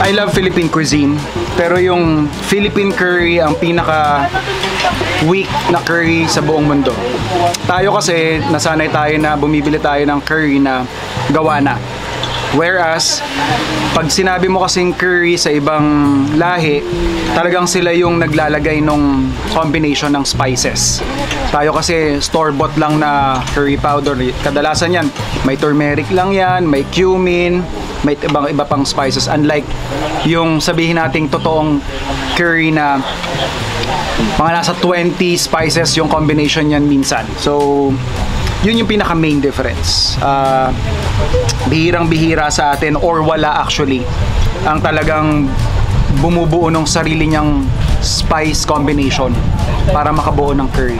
I love Philippine cuisine, pero yung Philippine curry ang pinaka weak na curry sa buong mundo. Tayo kasi nasanay tayo na bumibili tayo ng curry na gawa na. Whereas, pag sinabi mo kasing curry sa ibang lahi, talagang sila yung naglalagay nung combination ng spices. Tayo kasi store-bought lang na curry powder. Kadalasan yan, may turmeric lang yan, may cumin, may iba pang spices. Unlike yung sabihin nating totoong curry na mga nasa 20 spices yung combination yan minsan. So, yun yung pinaka main difference. Bihirang-bihira sa atin or wala actually ang talagang bumubuo ng sarili niyang spice combination para makabuo ng curry.